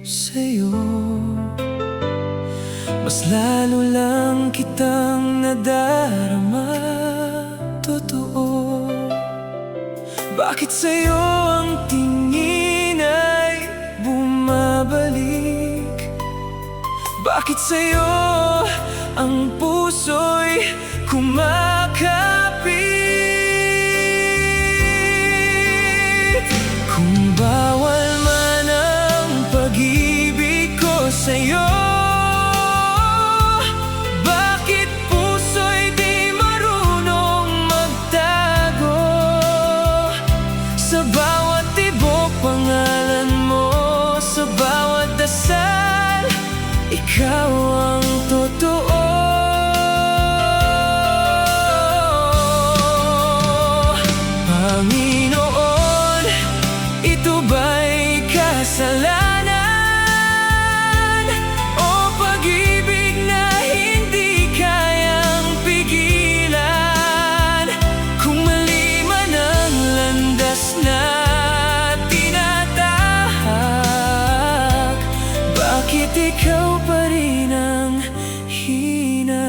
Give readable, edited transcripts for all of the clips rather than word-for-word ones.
sa'yo. Mas lalo lang kitang nadarama, totoo. Bakit sa'yo ang tingin ay bumabalik? Bakit sa'yo ang puso'y kumakapit? Kung bawal man ang pag-ibig ko sa'yo, bakit puso'y di marunong magtago? Sa bawat tibok pangalan mo, sa bawat dasal, ikaw ang totoo. Panginoon, ito ba'y kasalanan o pag-ibig na hindi kayang pigilan? Kung mali man ang landas na tinatahak, bakit ikaw pa rin ang hinahanap?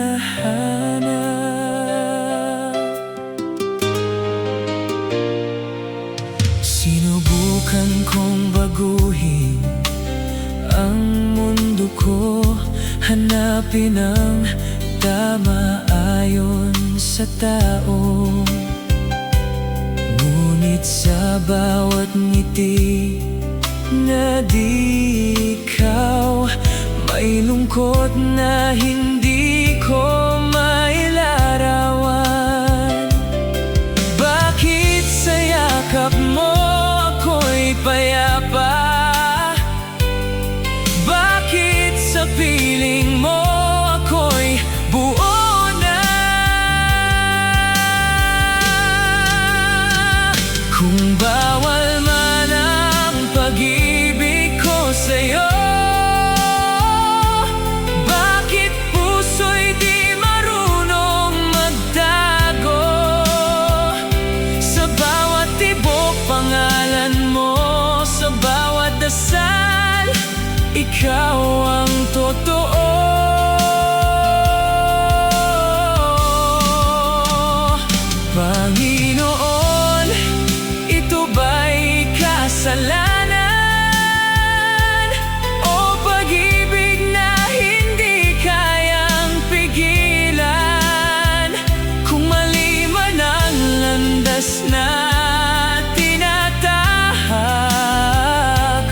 Sinubukan kong baguhin ang mundo ko, hanapin ang tama ayon sa tao. Ngunit sa bawat ngiti na di ikaw, may lungkot na hindi ko mailarawan. Bakit sa yakap mo ako'y payapa? Bakit sa piling mo ako'y buo na? Kung bawal man ang pag-ibig ko sa'yo, bakit puso'y di marunong magtago? Sa bawat tibok pangalan mo, sa bawat dasal, ikaw ang totoo. Panginoon, ito ba'y kasalanan o pag-ibig na hindi kayang pigilan? Kung mali man ang landas na tinatahak,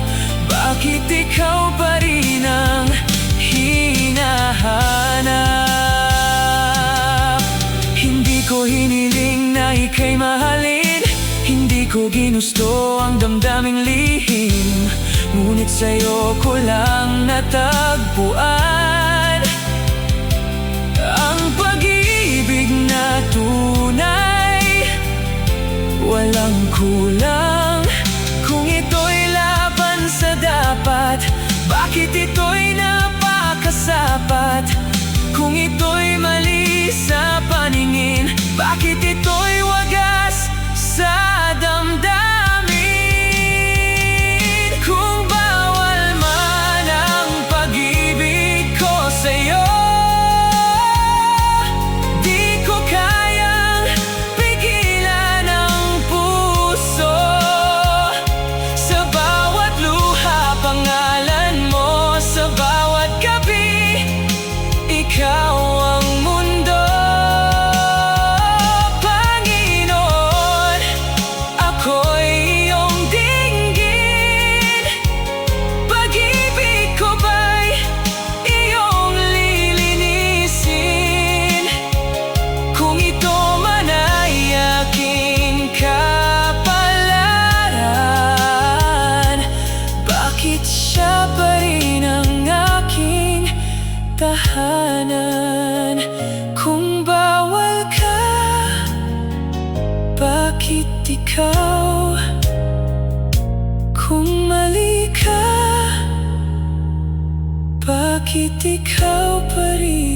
bakit ikaw pa rin ang hinahanap? Hindi ko hiniling na ika'y mahalin, hindi ko ginusto ang damdaming lihim, ngunit sa'yo ko lang natagpuan ang pag-ibig na tunay, walang kulang. Kung ito'y laban sa dapat, bakit ito'y napakasapat? Kung ito'y mali sa paningin, bakit ito'y wagas sa damdamin? Kung bawal man ang pag-ibig ko sa'yo, di ko kayang pigilan ang puso. Sa bawat luha pangalan mo, sa bawat gabi, ikaw ang mundo. Panginoon, ako'y iyong dinggin. Pag-ibig ko ba'y iyong lilinisin? Kung ito man ay aking kapalaran, bakit siya pa rin ang aking tahanan? Kung bawal ka, bakit ikaw? Kung mali ka, bakit ikaw pa rin?